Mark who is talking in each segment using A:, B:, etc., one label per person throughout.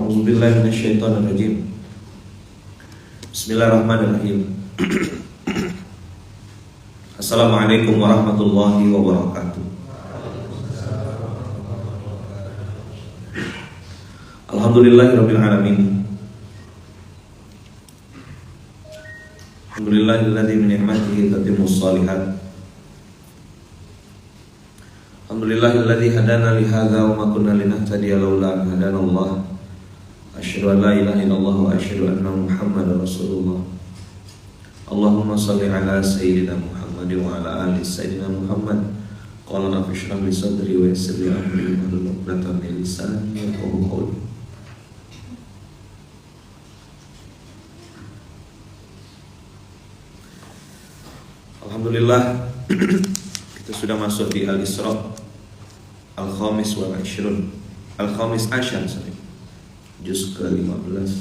A: A'udzubillahi minasyaitonirrajim. Bismillahirrahmanirrahim. Assalamualaikum warahmatullahi wabarakatuh. Alhamdulillahirabbil alamin. Alhamdulillahilladzi bi ni'matihi tatimmus shalihat. Alhamdulillahilladzi hadana li hadza wa ma kunna linahtadiya laula an hadanallah. Asyhadu an la ilaha illallah wa asyhadu anna Muhammadar Rasulullah. Allahumma shalli ala sayyidina Muhammad wa ala ali sayyidina Muhammad. Qala rabbi shrah li sadri wa yassir li amri wahlul 'uqdatam min lisani yafqahu qawli. Alhamdulillah, kita sudah masuk di Al-Isra Al-Khamis wal Ashrun, Al-Khamis Asyar, juz ke-15.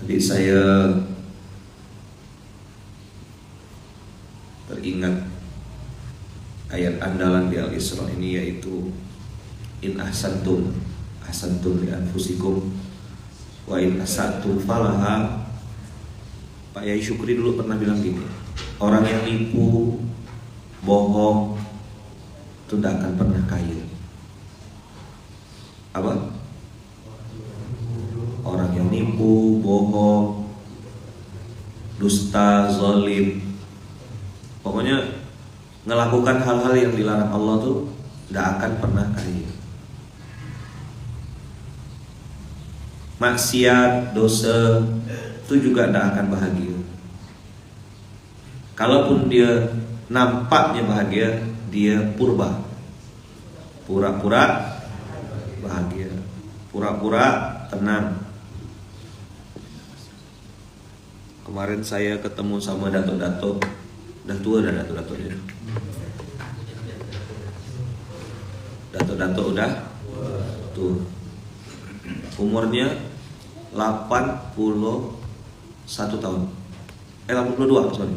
A: Tadi saya teringat ayat andalan di Al-Isra ini, yaitu in ahsantum ahsantum li anfusikum wa in asatum falaha. Pak Yai Syukri dulu pernah bilang gini, orang yang nipu, bohong itu tidak akan pernah kaya. Apa? Orang yang nipu, bohong, dusta, zalim, pokoknya melakukan hal-hal yang dilarang Allah tuh tidak akan pernah kaya. Maksiat, dosa itu juga tidak akan bahagia. Kalaupun dia nampaknya bahagia, dia pura-pura bahagia, pura-pura tenang. Kemarin saya ketemu sama dato-dato, udah tua dah dato-datonya. Dato-dato udah tua, umurnya 81 tahun, 82 sorry.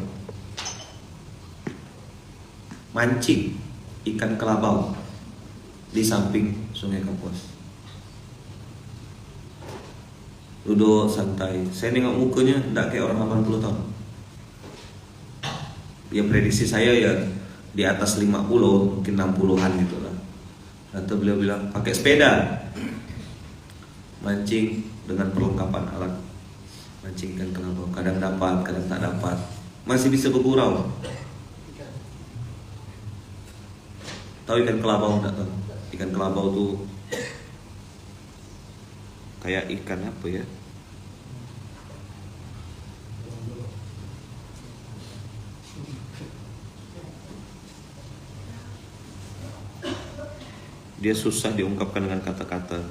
A: Mancing ikan kelabau di samping Sungai Kapuas. Duduk santai. Saya nengok mukanya tidak kayak orang 80 tahun. Ya prediksi saya ya di atas 50, mungkin 60-an gitu lah. Atau beliau bilang pakai sepeda mancing dengan perlengkapan alat mancing ikan kelabau. Kadang dapat, kadang tak dapat, masih bisa bergurau. Tahu ikan kelabau enggak tahu? Ikan kelabau tuh kayak ikan apa ya? Dia susah diungkapkan dengan kata-kata.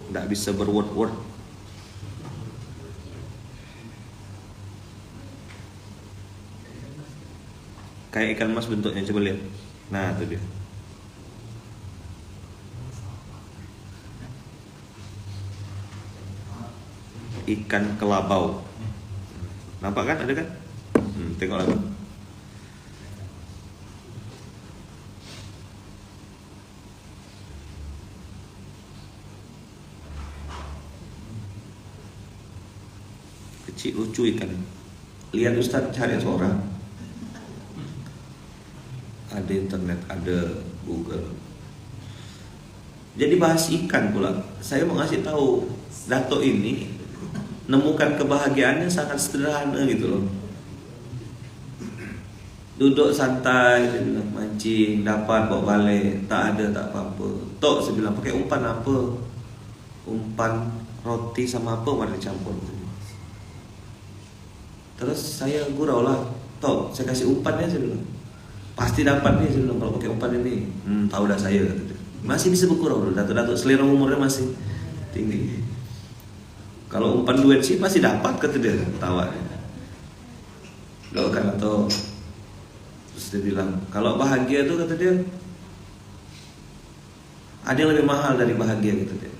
A: Tidak bisa berword-word. Kayak ikan mas bentuknya, coba lihat. Nah, itu dia. Ikan kelabau. Nampak kan? Ada kan? Tengok lagi. Kecil, lucu ikan. Lihat Ustaz, cari seorang. Ada internet, ada Google. Jadi bahas ikan pula. Saya mau ngasih tahu, Dato ini nemukan kebahagiaannya sangat sederhana gitu loh. Duduk santai, dia bilang mancing, dapat bawa balik, tak ada tak apa-apa. Tok, saya bilang pakai umpan apa? Umpan roti sama apa mari dicampur. Terus saya gurau lah, Tok, saya kasih umpannya, saya bilang pasti dapat nih, saya bilang kalau pakai umpan ini. Tahu dah saya, kata dia. Masih bisa bergurau dulu, Dato-dato selera umurnya masih tinggi. Kalau umpan duet sih pasti dapat, kata dia, tawa. Doakan atau terus dia bilang, kalau bahagia tuh, kata dia, ada yang lebih mahal dari bahagia, kata dia.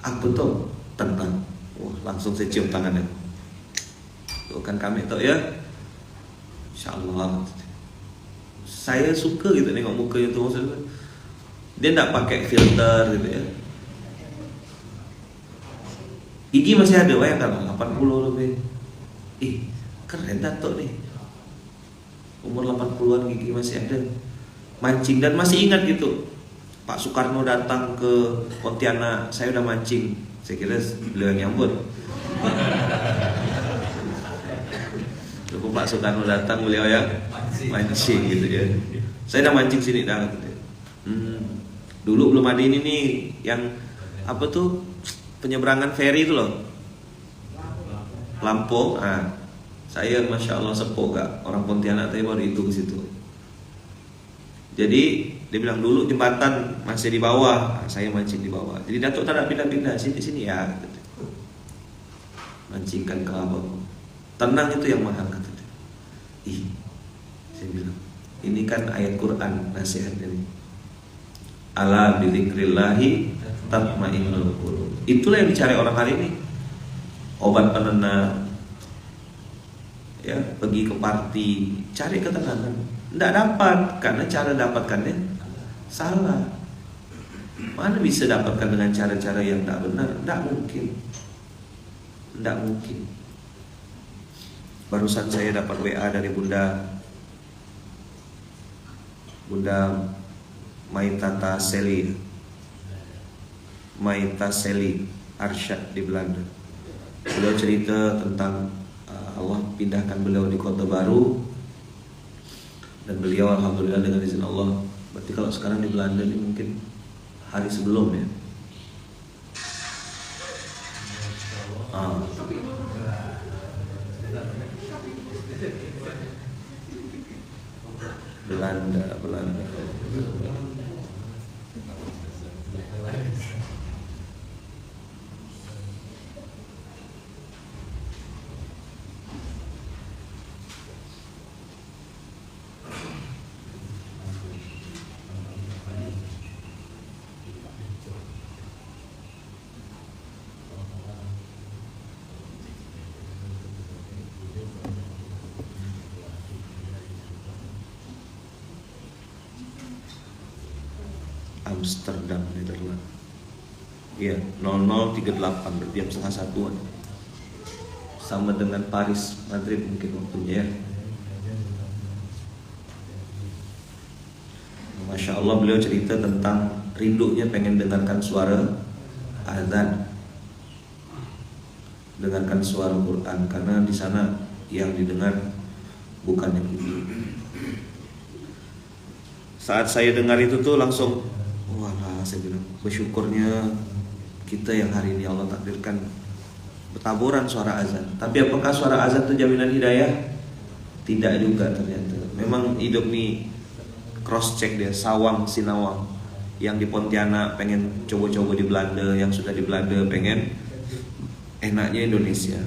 A: Apa tuh? Tenang. Wah, langsung saya cium tangannya. Doakan kami tuh ya, InsyaAllah. Saya suka gitu nengok mukanya tuh, maksudnya Dia nggak pakai filter gitu ya. Gigi masih ada, bayangkan 80 lebih. Keren Dato nih. Umur 80-an gigi masih ada. Mancing dan masih ingat gitu. Pak Soekarno datang ke Pontianak, saya udah mancing. Saya kira beliau yang nyambut. Lalu Pak Soekarno datang, beliau yang mancing gitu ya. Saya udah mancing sini dah gitu. Dulu belum ada ini nih yang apa tuh penyeberangan ferry itu loh. Lampung. Saya masya Allah sepuh gak orang Pontianak tapi baru itu ke situ. Jadi dia bilang dulu jembatan masih di bawah, saya mancing di bawah. Jadi Datuk tak ada pindah-pindah sini ya. Gitu. Mancingkan ke abang. Tenang itu yang mahal kata dia. Saya bilang ini kan ayat Quran nasihat ini. Ala bidzikrillahi tatmainnul qulub. Itulah yang dicari orang hari ini. Obat penenang. Ya, pergi ke party, cari ketenangan. Tidak dapat karena cara dapatkannya salah. Mana bisa dapatkan dengan cara-cara yang tak benar? Tidak mungkin. Tidak mungkin. Barusan saya dapat WA dari Bunda Maitata Seli Arsyad di Belanda. Beliau cerita tentang Allah pindahkan beliau di kota baru dan beliau alhamdulillah dengan izin Allah. Berarti kalau sekarang di Belanda ini mungkin hari sebelum ya. Belanda. Amsterdam, Nederland. Iya, 0038 berarti jam setengah satuan. Sama dengan Paris, Madrid mungkin waktunya ya. Masya Allah beliau cerita tentang rindunya pengen dengarkan suara azan, dengarkan suara Quran karena di sana yang didengar bukan yang ini. Saat saya dengar itu tuh langsung saya bilang bersyukurnya kita yang hari ini Allah takdirkan bertaburan suara azan. Tapi apakah suara azan itu jaminan hidayah? Tidak juga ternyata. Memang hidup nih cross check dia, sawang sinawang. Yang di Pontianak pengen coba-coba di Belanda, yang sudah di Belanda pengen enaknya Indonesia.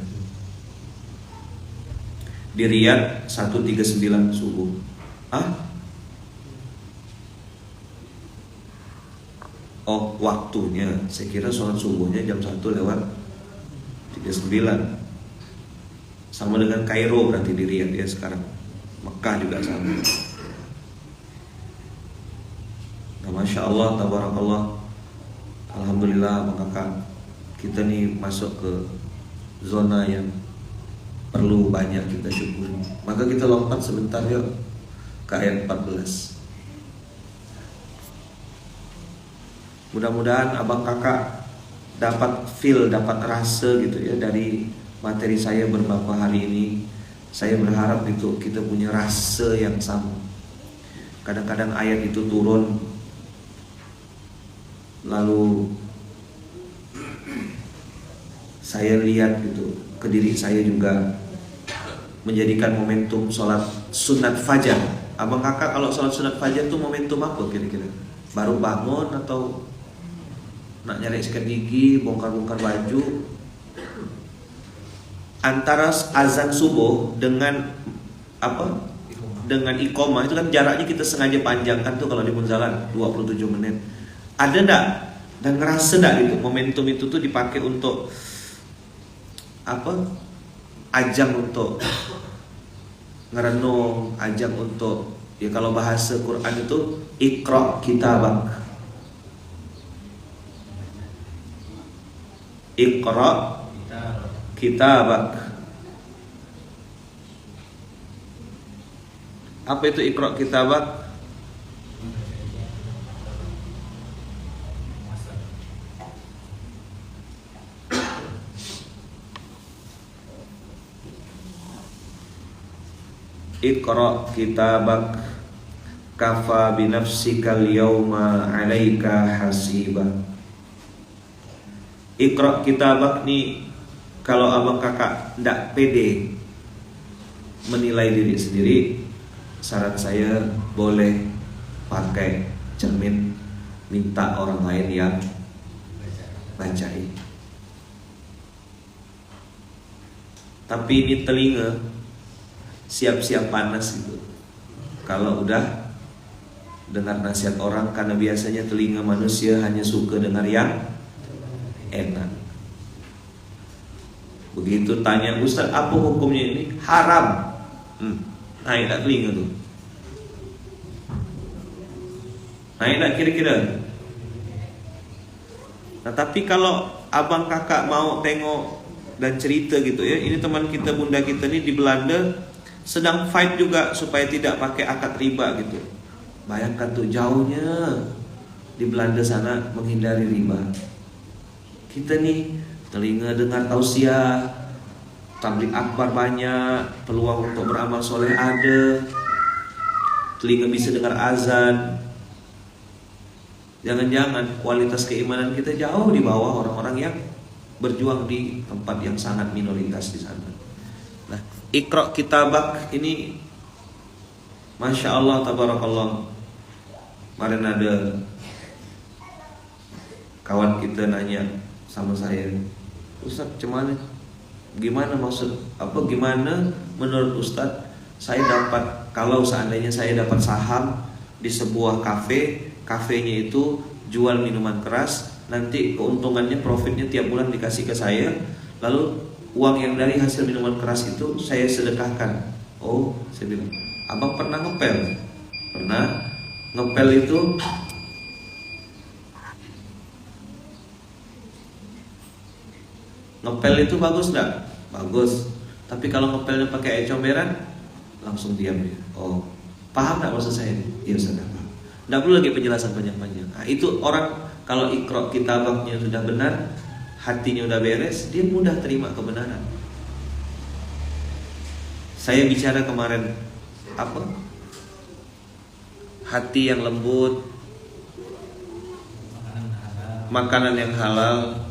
A: Di Riyadh 1:39 subuh. Oh waktunya, saya kira sholat subuhnya jam 1:39. Sama dengan Kairo berarti di Riyadh ya sekarang. Mekah juga sama. Nah, Masya Allah, tabarakallah. Alhamdulillah Bang Kakak, kita nih masuk ke zona yang perlu banyak kita syukuri. Maka kita lompat sebentar yuk ke ayat 14. Mudah-mudahan abang kakak dapat feel, dapat rasa gitu ya dari materi saya beberapa hari ini. Saya berharap itu kita punya rasa yang sama. Kadang-kadang ayat itu turun, lalu saya lihat gitu ke diri saya juga, menjadikan momentum sholat sunat fajar. Abang kakak kalau sholat sunat fajar itu momentum apa kira-kira? Baru bangun atau nak nyari sikat gigi, bongkar-bongkar baju? Antara azan subuh dengan apa? Dengan iqomah itu kan jaraknya kita sengaja panjangkan tuh kalau di Munzalan 27 menit. Ada enggak dan ngerasa enggak gitu momentum itu tuh dipakai untuk apa? Ajang untuk ngerenung, ajang untuk ya kalau bahasa Quran itu iqra kitabak. Iqra kitabak. Apa itu Iqra kitabak? Iqra kitabak kafa binafsikal yawma 'alaika hasiba. Iqra kitabak nih, kalau abang kakak ndak pede menilai diri sendiri, saran saya boleh pakai cermin, minta orang lain yang bacain. Tapi ini telinga siap-siap panas gitu kalau udah dengar nasihat orang, karena biasanya telinga manusia hanya suka dengar yang enak. Begitu tanya, Ustaz apa hukumnya ini? Haram. Naik tak telinga tuh? Naik tak kira-kira? Nah tapi kalau abang kakak mau tengok dan cerita gitu ya, ini teman kita, bunda kita nih di Belanda sedang fight juga supaya tidak pakai akad riba gitu. Bayangkan tuh jauhnya di Belanda sana menghindari riba. Kita nih telinga dengar tausiah, tabligh akbar banyak, peluang untuk beramal soleh ada, telinga bisa dengar azan. Jangan-jangan kualitas keimanan kita jauh di bawah orang-orang yang berjuang di tempat yang sangat minoritas di sana. Nah, Iqra kitabak ini Masya Allah, tabarakallah. Kemarin ada kawan kita nanya sama saya, Ustaz gimana maksud apa, gimana menurut Ustaz saya dapat, kalau seandainya saya dapat saham di sebuah kafenya itu jual minuman keras, nanti keuntungannya, profitnya tiap bulan dikasih ke saya, lalu uang yang dari hasil minuman keras itu saya sedekahkan. Oh, saya bilang, abang pernah ngepel? Pernah. Ngepel itu bagus enggak? Bagus. Tapi kalau ngepelnya pakai air comberan, langsung diam ya. Oh, paham enggak maksud saya? Iya, sudah paham. Enggak perlu lagi penjelasan panjang-panjang. Nah, itu orang kalau Iqra kitabaknya sudah benar, hatinya udah beres, dia mudah terima kebenaran. Saya bicara kemarin apa? Hati yang lembut, makanan yang halal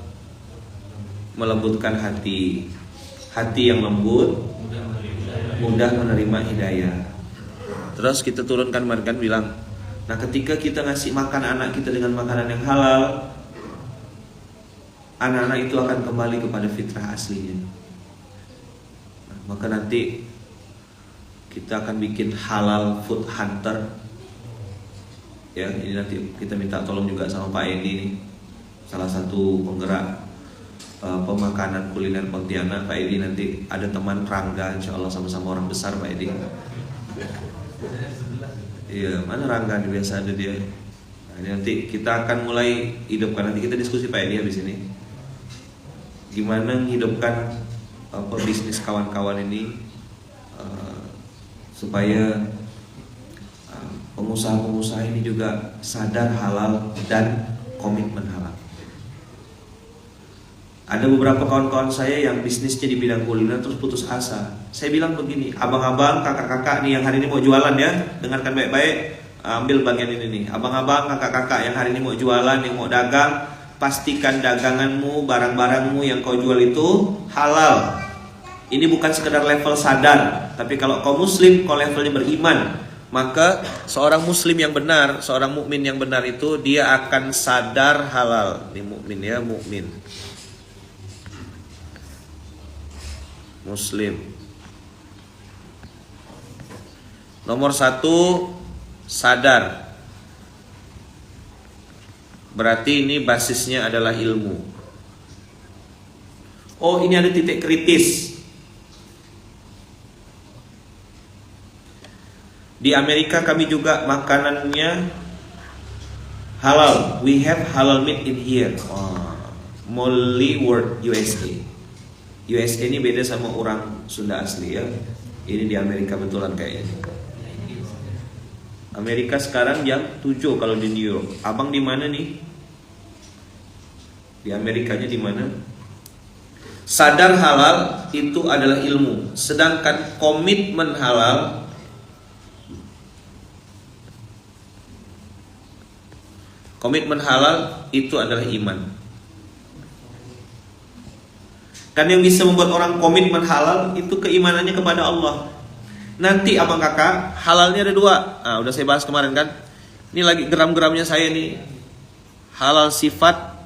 A: melembutkan hati. Hati yang lembut mudah menerima hidayah. Terus kita turunkan markan bilang, nah ketika kita ngasih makan anak kita dengan makanan yang halal, anak-anak itu akan kembali kepada fitrah aslinya. Nah, maka nanti kita akan bikin halal food hunter. Ya, ini nanti kita minta tolong juga sama Pak Edi nih, salah satu penggerak pemakanan kuliner Pontianak. Pak Edi nanti ada teman Rangga, insya Allah sama-sama orang besar Pak Edi. Iya, mana Rangga nih, biasa ada dia. Nah, ini nanti kita akan mulai hidupkan, nanti kita diskusi Pak Edi habis ini. Gimana menghidupkan bisnis kawan-kawan ini supaya pengusaha-pengusaha ini juga sadar halal dan komitmen halal. Ada beberapa kawan-kawan saya yang bisnisnya di bidang kuliner terus putus asa. Saya bilang begini, abang-abang, kakak-kakak nih yang hari ini mau jualan ya, dengarkan baik-baik, ambil bagian ini nih. Abang-abang, kakak-kakak yang hari ini mau jualan, yang mau dagang, pastikan daganganmu, barang-barangmu yang kau jual itu halal. Ini bukan sekedar level sadar, tapi kalau kau muslim, kau levelnya beriman, maka seorang muslim yang benar, seorang mukmin yang benar itu dia akan sadar halal. Ini mukmin ya, mukmin. Muslim. Nomor 1, sadar. Berarti ini basisnya adalah ilmu. Oh, ini ada titik kritis. Di Amerika kami juga makanannya halal. We have halal meat in here. Oh, Molly World USA. USA ini beda sama orang Sunda asli ya. Ini di Amerika betulan kayaknya. Amerika sekarang jam 7 kalau di New York. Abang di mana nih? Di Amerikanya di mana? Sadar halal itu adalah ilmu, sedangkan komitmen halal itu adalah iman. Kan yang bisa membuat orang komitmen halal itu keimanannya kepada Allah. Nanti abang kakak, halalnya ada 2. Udah saya bahas kemarin kan. Ini lagi geram-geramnya saya nih. Halal sifat,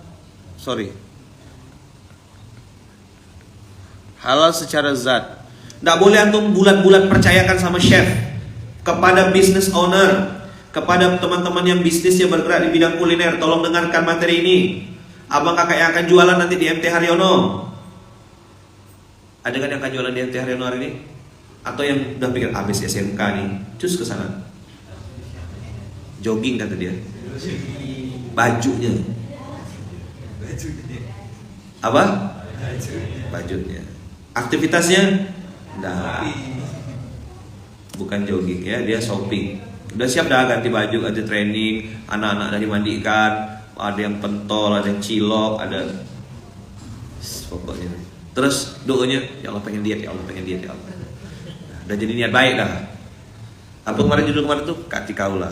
A: halal secara zat. Nggak boleh antum bulat-bulat percayakan sama chef, kepada business owner, kepada teman-teman yang bisnisnya bergerak di bidang kuliner. Tolong dengarkan materi ini. Abang kakak yang akan jualan nanti di MT Haryono. Ada kan yang akan jualan di MT Haryono hari ini? Atau yang udah pikir habis SMK nih, cus ke sana. Jogging kata dia. Bajunya. Apa? Bajunya. Aktivitasnya? Nah, bukan jogging ya, dia shopping. Udah siap dah ganti baju, ada training, anak-anak udah dimandikan, ada yang pentol, ada yang cilok, ada pokoknya. Terus doanya, ya Allah pengen diet, ya Allah pengen diet, ya Allah. Udah jadi niat baik dah. Apa kemarin judul kemarin tuh? Kati kaula.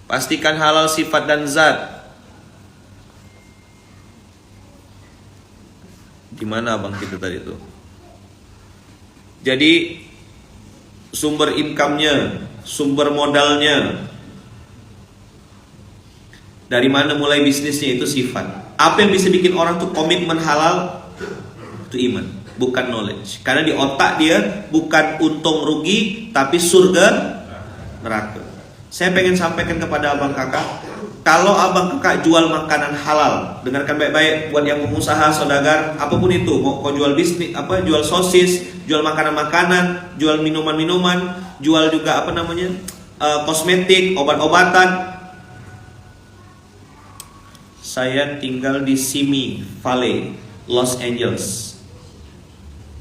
A: Pastikan halal sifat dan zat. Gimana abang kita tadi tuh? Jadi sumber income-nya, sumber modalnya, dari mana mulai bisnisnya itu sifat. Apa yang bisa bikin orang tuh komitmen halal? Itu iman, bukan knowledge. Karena di otak dia bukan untung rugi, tapi surga neraka. Saya pengen sampaikan kepada abang kakak, kalau abang kakak jual makanan halal, dengarkan baik-baik buat yang pengusaha, saudagar, apapun itu, mau kau jual bisnis, jual sosis, jual makanan-makanan, jual minuman-minuman, jual juga kosmetik, obat-obatan. Saya tinggal di Simi Valley, Los Angeles.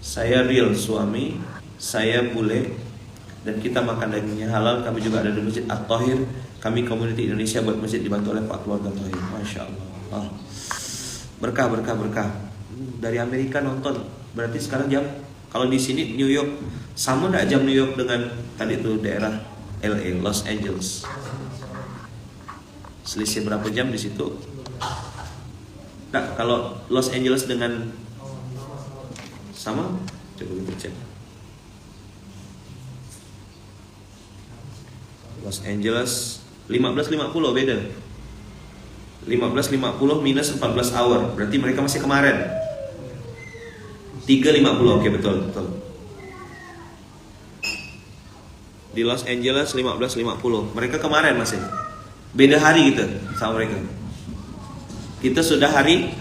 A: Saya real suami, saya bule, dan kita makan dagingnya halal. Kami juga ada di Masjid At-Tahir. Kami community Indonesia buat masjid dibantu oleh Pak keluarga Tahir. Masya Allah. Berkah. Dari Amerika nonton. Berarti sekarang jam, kalau di sini New York, sama enggak jam New York dengan tadi itu daerah LA, Los Angeles? Selisih berapa jam di situ? Nah, kalau Los Angeles dengan sama, coba kita cek. Los Angeles 15.50 beda. 15.50 minus 14 hour, berarti mereka masih kemarin. 3.50, oke betul. Di Los Angeles 15.50, mereka kemarin masih. Beda hari kita sama mereka. Kita sudah hari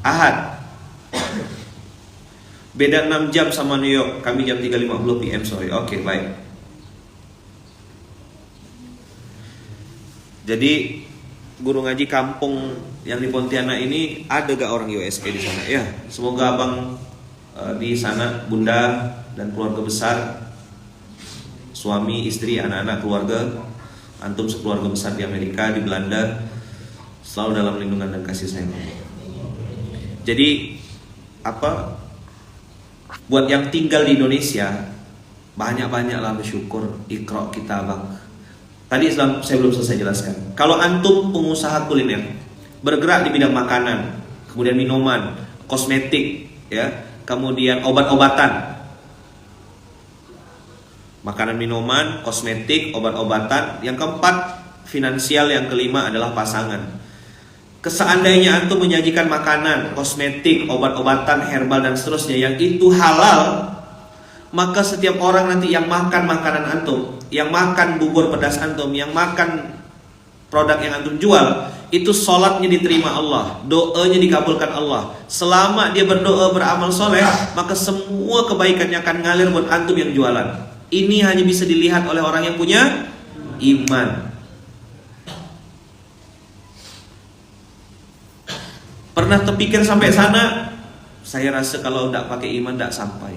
A: Ahad. Beda 6 jam sama New York. Kami jam 3.50 PM, sorry. Oke, baik. Jadi guru ngaji kampung yang di Pontianak ini ada gak orang USA di sana? Ya, semoga abang di sana, bunda dan keluarga besar, suami, istri, anak-anak, keluarga, antum sekeluarga besar di Amerika, di Belanda, selalu dalam lindungan dan kasih sayang. Jadi buat yang tinggal di Indonesia, banyak-banyaklah bersyukur. Iqra kita bang. Tadi saya belum selesai jelaskan. Kalau antum pengusaha kuliner, bergerak di bidang makanan, kemudian minuman, kosmetik, ya, kemudian obat-obatan, makanan, minuman, kosmetik, obat-obatan. Yang keempat, finansial. Yang kelima adalah pasangan. Seandainya antum menyajikan makanan, kosmetik, obat-obatan, herbal dan seterusnya yang itu halal, maka setiap orang nanti yang makan makanan antum, yang makan bubur pedas antum, yang makan produk yang antum jual, itu sholatnya diterima Allah, doanya dikabulkan Allah. Selama dia berdoa, beramal soleh, maka semua kebaikannya akan ngalir buat antum yang jualan. Ini hanya bisa dilihat oleh orang yang punya iman. Pernah terpikir sampai sana? Saya rasa kalau tidak pakai iman tidak sampai.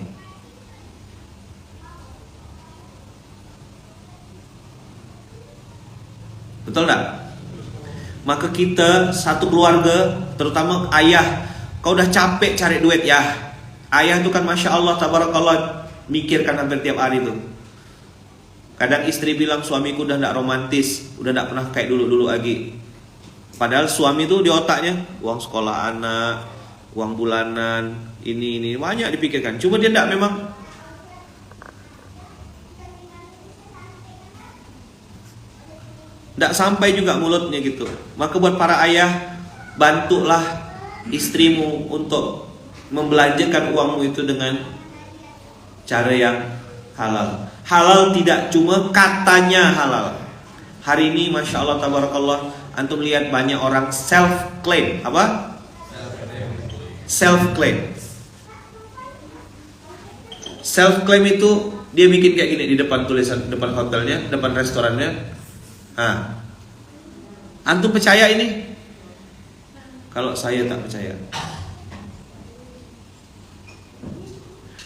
A: Betul tidak? Maka kita satu keluarga, terutama ayah, kau udah capek cari duit ya. Ayah itu kan Masya Allah, tabarakallah, mikirkan hampir tiap hari tuh. Kadang istri bilang suamiku udah tidak romantis, udah tidak pernah kayak dulu-dulu lagi. Padahal suami itu di otaknya uang sekolah anak, uang bulanan, ini banyak dipikirkan. Cuma dia tidak, memang tidak sampai juga mulutnya gitu. Maka buat para ayah, bantulah istrimu untuk membelanjakan uangmu itu dengan cara yang halal. Halal tidak cuma katanya halal. Hari ini Masya Allah tabarakallah, antum lihat banyak orang self-claim. Apa? Self-claim. Self-claim itu dia bikin kayak gini di depan tulisan, depan hotelnya, depan restorannya. Antum percaya ini? Kalau saya tak percaya.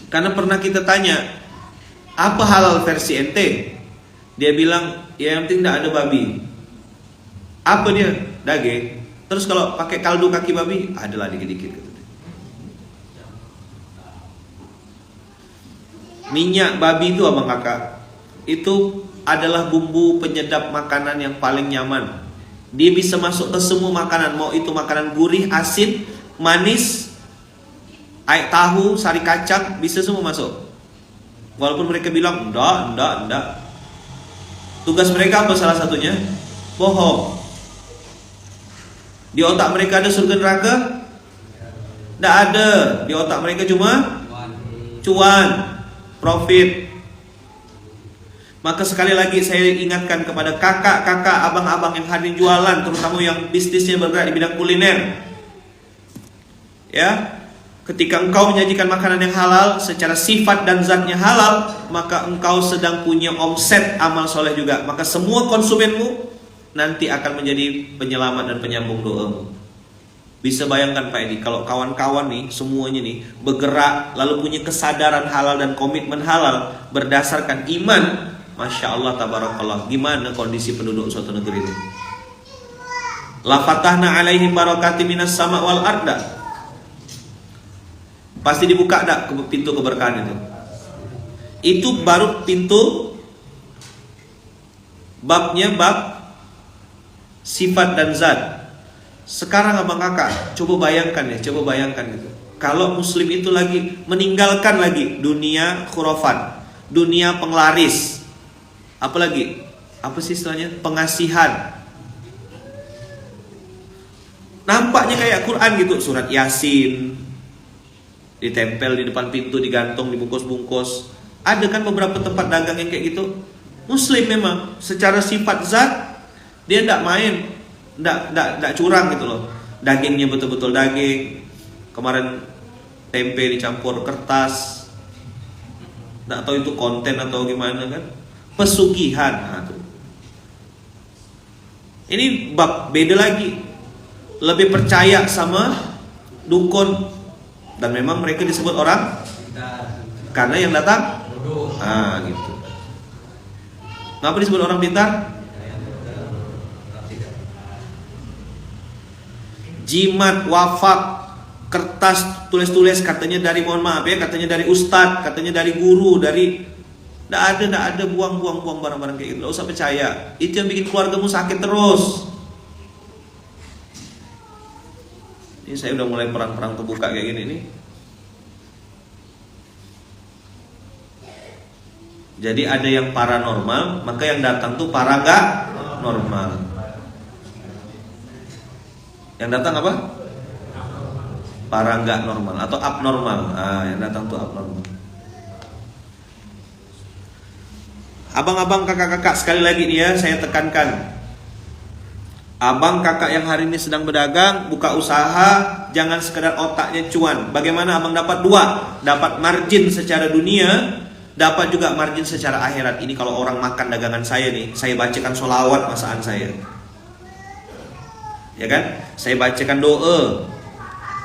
A: Karena pernah kita tanya, apa halal versi ente? Dia bilang, ya yang penting tidak ada babi. Apa dia? Daging. Terus kalau pakai kaldu kaki babi, adalah dikit-dikit. Minyak babi itu abang kakak, itu adalah bumbu penyedap makanan yang paling nyaman. Dia bisa masuk ke semua makanan, mau itu makanan gurih, asin, manis, air tahu, sari kacang, bisa semua masuk. Walaupun mereka bilang enggak. Tugas mereka apa salah satunya? Bohong. Di otak mereka ada surga neraka? Tidak ada. Di otak mereka cuma cuan, profit. Maka sekali lagi saya ingatkan kepada kakak-kakak, abang-abang yang hari jualan, terutama yang bisnisnya bergerak di bidang kuliner. Ya, ketika engkau menyajikan makanan yang halal, secara sifat dan zatnya halal, maka engkau sedang punya omset amal soleh juga. Maka semua konsumenmu nanti akan menjadi penyelamat dan penyambung doamu. Bisa bayangkan Pak Edi, kalau kawan-kawan nih, semuanya nih bergerak, lalu punya kesadaran halal dan komitmen halal berdasarkan iman, Masya Allah tabarakallah, gimana kondisi penduduk suatu negeri ini? La fatahna alaihim barakati minas sama wal arda. Pasti dibuka tak pintu keberkahan itu? Itu baru pintu babnya, bab sifat dan zat. Sekarang abang kakak, coba bayangkan gitu. Kalau muslim itu lagi meninggalkan lagi dunia khurafat, dunia penglaris, apalagi apa sih istilahnya, pengasihan. Nampaknya kayak Quran gitu, surat Yasin ditempel di depan pintu, digantung, dibungkus-bungkus. Ada kan beberapa tempat dagang yang kayak gitu. Muslim memang secara sifat zat dia tidak main, tidak curang gitu loh. Dagingnya betul-betul daging. Kemarin tempe dicampur kertas. Tidak tahu itu konten atau gimana kan. Pesugihan. Nah, tuh. Ini bab beda lagi. Lebih percaya sama dukun. Dan memang mereka disebut orang karena yang datang gitu. Kenapa disebut orang pintar? Jimat, wafak, kertas tulis-tulis katanya dari, mohon maaf ya, katanya dari ustadz, katanya dari guru, dari tidak ada buang barang-barang kayak gitu. Tidak usah percaya. Itu yang bikin keluargamu sakit terus. Ini saya udah mulai perang-perang terbuka kayak gini nih. Jadi ada yang paranormal, maka yang datang tuh para nggak normal. Yang datang apa? Para nggak normal atau abnormal. Yang datang tuh abnormal. Abang-abang, kakak-kakak, sekali lagi nih ya, saya tekankan. Abang kakak yang hari ini sedang berdagang, buka usaha, jangan sekedar otaknya cuan. Bagaimana abang dapat dua? Dapat margin secara dunia, dapat juga margin secara akhirat. Ini kalau orang makan dagangan saya nih, saya bacakan sholawat masakan saya, ya kan? Saya bacakan doa,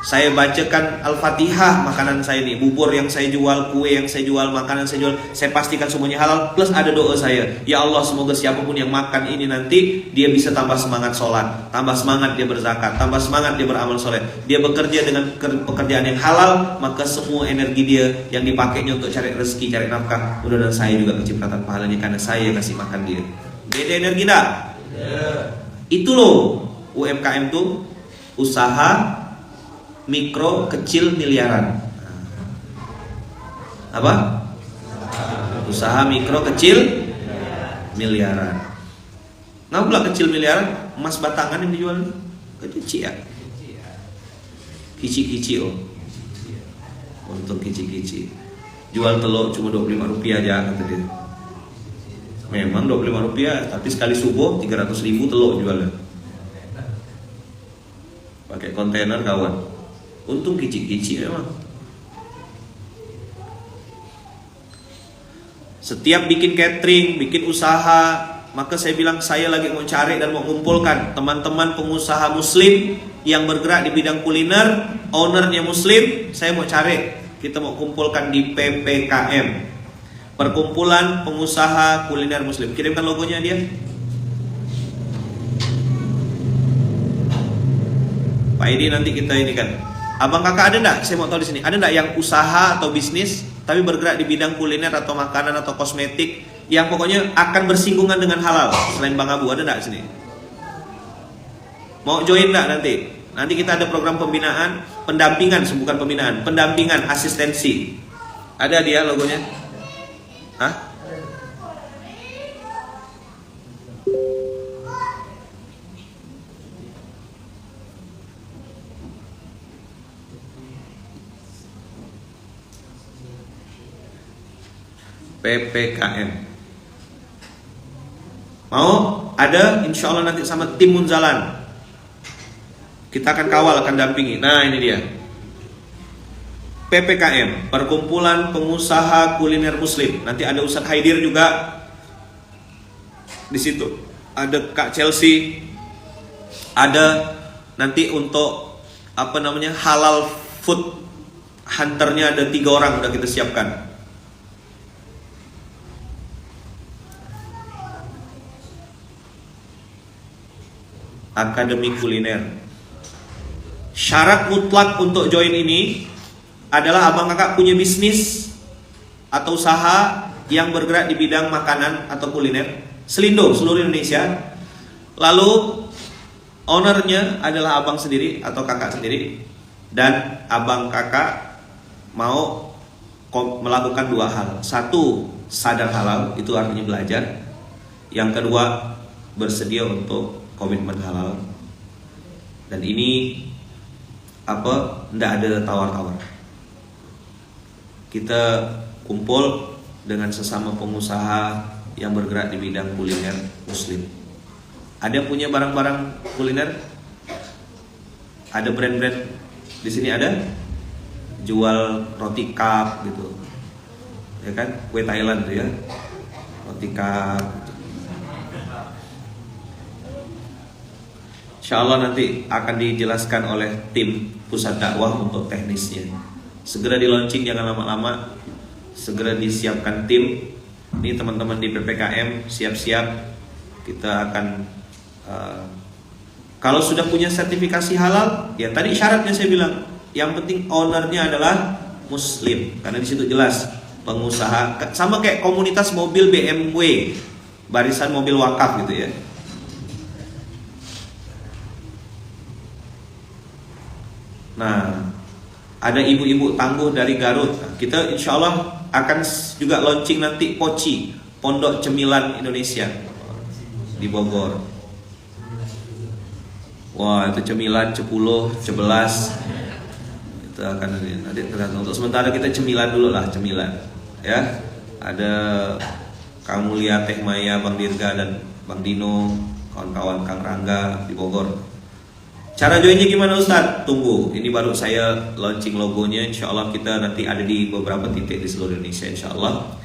A: Saya bacakan Al-Fatihah, makanan saya nih, bubur yang saya jual, kue yang saya jual, makanan saya jual, saya pastikan semuanya halal. Plus ada doa saya, ya Allah semoga siapapun yang makan ini nanti dia bisa tambah semangat sholat, tambah semangat dia berzakat, tambah semangat dia beramal soleh, dia bekerja dengan pekerjaan yang halal, maka semua energi dia yang dipakainya untuk cari rezeki, cari nafkah, mudah-mudahan saya juga kecipratan pahalanya karena saya kasih makan dia. Beda energi dah. Itu loh UMKM tuh, usaha mikro kecil miliaran. Apa? Usaha mikro kecil miliaran. Nggak pula kecil miliaran, emas batangan yang dijual kecil ya. Kici-kici oh. Untuk kici-kici. Jual telur cuma 25 rupiah aja kata dia. Memang 25 rupiah, tapi sekali subuh 300.000 telur jualnya. Pakai kontainer kawan. Untung kici-kici memang. Setiap bikin catering, bikin usaha, maka saya bilang saya lagi mau cari dan mau mengumpulkan teman-teman pengusaha muslim yang bergerak di bidang kuliner, ownernya muslim, saya mau cari. Kita mau kumpulkan di PPKM, Perkumpulan Pengusaha Kuliner Muslim. Kirimkan logonya dia. Pak Edi nanti kita ini kan. Abang kakak ada enggak? Saya mau tahu di sini. Ada enggak yang usaha atau bisnis tapi bergerak di bidang kuliner atau makanan atau kosmetik yang pokoknya akan bersinggungan dengan halal selain Bang Abu? Ada enggak sini? Mau join enggak nanti? Nanti kita ada program pembinaan, pendampingan, bukan pembinaan, pendampingan, asistensi. Ada dia logonya? Hah? PPKM. Mau? Ada insya Allah nanti sama tim Munzalan. Kita akan kawal, akan dampingi. Nah ini dia PPKM, Perkumpulan Pengusaha Kuliner Muslim. Nanti ada Ustadz Haidir juga di situ. Ada Kak Chelsea. Ada nanti untuk apa namanya halal food hunternya ada 3 orang udah kita siapkan. Akademi Kuliner. Syarat mutlak untuk join ini adalah abang kakak punya bisnis atau usaha yang bergerak di bidang makanan atau kuliner Selindo seluruh Indonesia. Lalu ownernya adalah abang sendiri atau kakak sendiri, dan abang kakak mau melakukan 2 hal. 1, sadar halal, itu artinya belajar. Yang kedua, bersedia untuk komitmen halal. Dan ini tidak ada tawar-tawar. Kita kumpul dengan sesama pengusaha yang bergerak di bidang kuliner muslim. Ada yang punya barang-barang kuliner? Ada brand-brand di sini ada? Jual roti cup gitu. Ya kan? Kue Thailand tuh ya. Roti cup. Insya Allah nanti akan dijelaskan oleh tim pusat dakwah untuk teknisnya. Segera di launching, jangan lama-lama. Segera disiapkan tim. Ini teman-teman di PPKM siap-siap. Kita akan kalau sudah punya sertifikasi halal, ya tadi syaratnya saya bilang, yang penting ownernya adalah muslim. Karena di situ jelas pengusaha, sama kayak komunitas mobil BMW, barisan mobil wakaf gitu ya. Nah, ada ibu-ibu tangguh dari Garut. Nah, kita insya Allah akan juga launching nanti Poci, Pondok Cemilan Indonesia di Bogor. Wah, itu cemilan, cepuloh, cebelas. Itu akan nanti tergantung. Untuk sementara kita cemilan dulu lah, cemilan. Ya, ada Kang Mulia, Teh Maya, Bang Dirga dan Bang Dino, kawan-kawan Kang Rangga di Bogor. Cara joinnya gimana Ustadz? Tunggu, ini baru saya launching logonya. Insya Allah kita nanti ada di beberapa titik di seluruh Indonesia. Insya Allah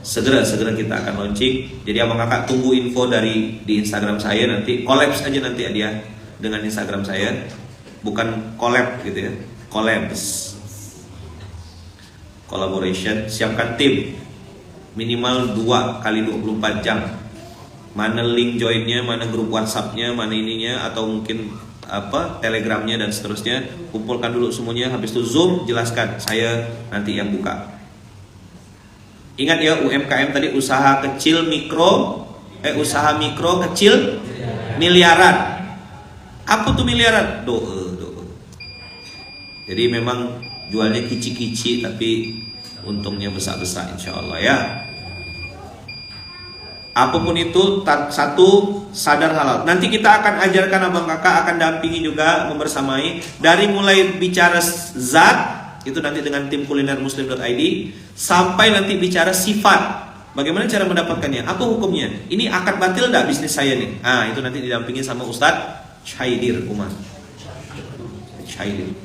A: segera kita akan launching. Jadi abang kakak tunggu info di Instagram saya. Nanti collabs aja nanti dia dengan Instagram saya. Bukan collab gitu ya, collaboration. Siapkan tim minimal 2 kali 24 jam. Mana link joinnya, mana grup WhatsAppnya, mana ininya, atau mungkin Telegramnya dan seterusnya. Kumpulkan dulu semuanya, habis itu Zoom, jelaskan, saya nanti yang buka. Ingat ya, UMKM tadi usaha mikro kecil miliaran. Apa tuh miliaran? Doa. Jadi memang jualnya kici-kici tapi untungnya besar-besar insyaallah ya. Apapun itu, satu, sadar halal. Nanti kita akan ajarkan, abang kakak akan dampingi juga, membersamai. Dari mulai bicara zat, itu nanti dengan tim kulinermuslim.id, sampai nanti bicara sifat. Bagaimana cara mendapatkannya? Apa hukumnya? Ini akad batil enggak bisnis saya nih? Itu nanti didampingi sama Ustadz Syaidir Umar. Syaidir.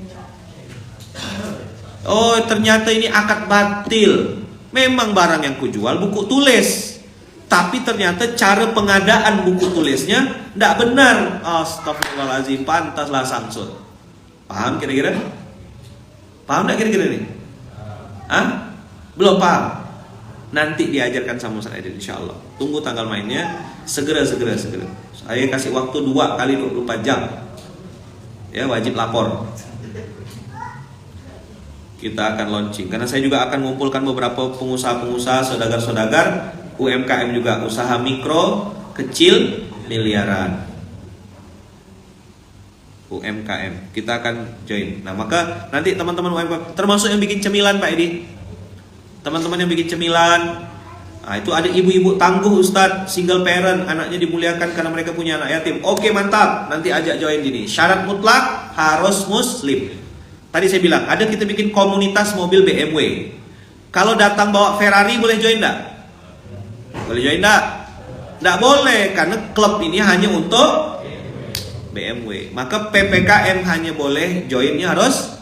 A: Oh, ternyata ini akad batil. Memang barang yang kujual buku tulis, tapi ternyata cara pengadaan buku tulisnya tidak benar. Astagfirullahaladzim, pantaslah Samsul. Paham kira-kira? Paham tidak kira-kira nih? Belum paham? Nanti diajarkan sama Ustaz Aidil insyaallah. Tunggu tanggal mainnya. Segera. Saya kasih waktu 2 kali 24 jam. Ya, wajib lapor. Kita akan launching. Karena saya juga akan mengumpulkan beberapa pengusaha-pengusaha, saudagar-saudagar, UMKM juga, usaha mikro, kecil, miliaran. UMKM, kita akan join. Nah, maka nanti teman-teman UMKM, termasuk yang bikin cemilan Pak Edi, teman-teman yang bikin cemilan, itu ada ibu-ibu tangguh Ustadz, single parent, anaknya dimuliakan karena mereka punya anak yatim. Oke, mantap, nanti ajak join gini. Syarat mutlak harus muslim. Tadi saya bilang, ada kita bikin komunitas mobil BMW. Kalau datang bawa Ferrari boleh join enggak? Boleh join enggak? Enggak boleh, karena klub ini hanya untuk BMW. Maka PPKM hanya boleh joinnya harus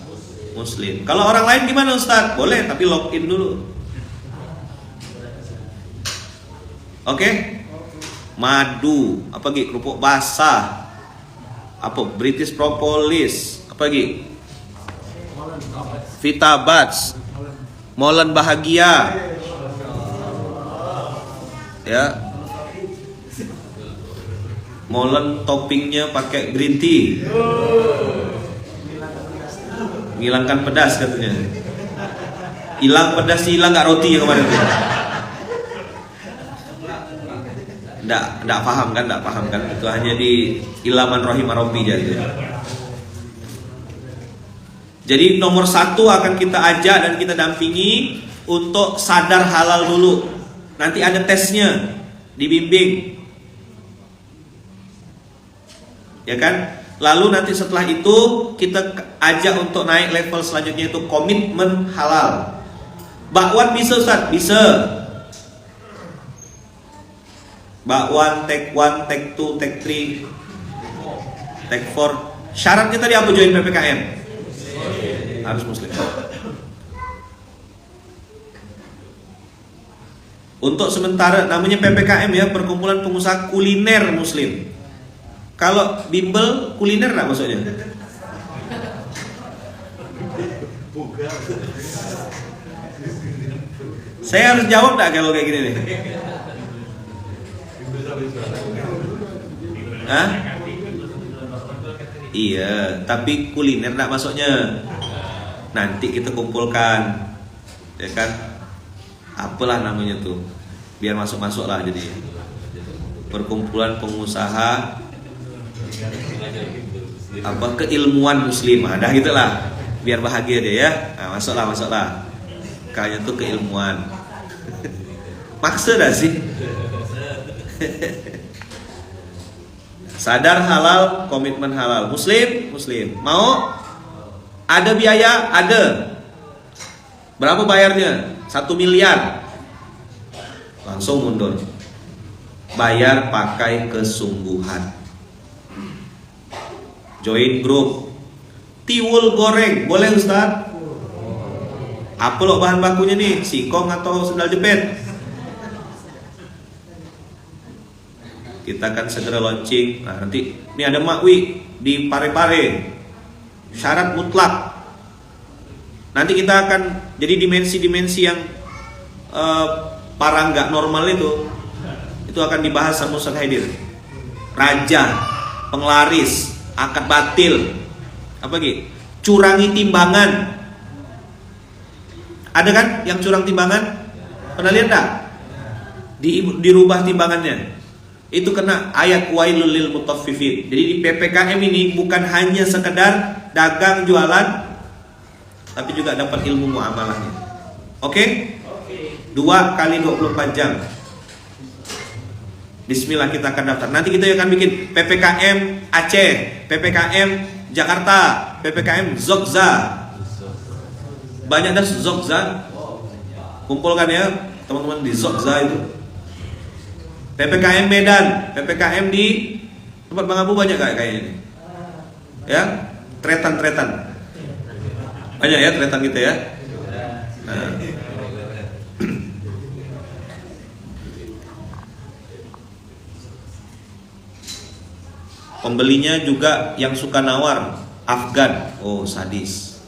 A: muslim. Kalau orang lain gimana Ustaz? Boleh, tapi login dulu. Oke? Madu, apa lagi? Kerupuk basah. Apa? British Propolis. Apa lagi? Vita Buds, Molen Bahagia, ya, Molen toppingnya pakai green tea, menghilangkan pedas katanya. Hilang pedas, hilang nggak roti yang kemarin tuh. Nggak paham kan? Itu hanya di ilaman rohim arobi aja. Jadi nomor 1 akan kita ajak dan kita dampingi untuk sadar halal dulu. Nanti ada tesnya, dibimbing, ya kan? Lalu nanti setelah itu kita ajak untuk naik level selanjutnya, itu komitmen halal. Bakwan bisa Ustaz? Bisa. Bakwan, take 1, take 2, take 3, take 4. Syaratnya tadi apa join PPKM? Harus muslim. Untuk sementara namanya PPKM ya, perkumpulan pengusaha kuliner muslim. Kalau bimbel kuliner enggak maksudnya? Saya harus jawab enggak kalau kayak gini nih? Iya, tapi kuliner enggak masuknya. Nanti kita kumpulkan, ya kan? Apalah namanya tuh, biar masuk-masuk lah. Jadi perkumpulan pengusaha keilmuan muslim, dah gitulah, biar bahagia dia ya. Masuklah. Kayaknya tuh keilmuan. Maksud dah sih. Sadar halal, komitmen halal. Muslim. Mau? Ada biaya? Ada. Berapa bayarnya? 1 miliar. Langsung mundur. Bayar pakai kesungguhan. Join grup. Tiwul goreng, boleh Ustaz? Apa loh bahan bakunya nih? Singkong atau sendal jepit? Kita akan segera launching. Nah, nanti ini ada Makwi di Parepare. Syarat mutlak Nanti kita akan jadi dimensi-dimensi yang para nggak normal itu akan dibahas sama Ustaz Haidir. Raja, penglaris, akad batil, apa lagi? Curangi timbangan. Ada kan yang curang timbangan? Pernah lihat tak? Dirubah timbangannya. Itu kena ayat wailul lil mutaffifin. Jadi di PPKM ini bukan hanya sekedar dagang jualan, tapi juga dapat ilmu muamalahnya. Oke? 2 kali 24 jam. Bismillah kita akan daftar. Nanti kita akan bikin PPKM Aceh, PPKM Jakarta, PPKM Zogza. Banyak dah Zogza. Kumpulkan ya teman-teman di Zogza itu. PPKM Medan, PPKM di tempat Bang Abu banyak gak kayaknya ini? Ya, tretan. Banyak ya tretan kita ya. Nah. Pembelinya juga yang suka nawar, Afgan. Oh, sadis.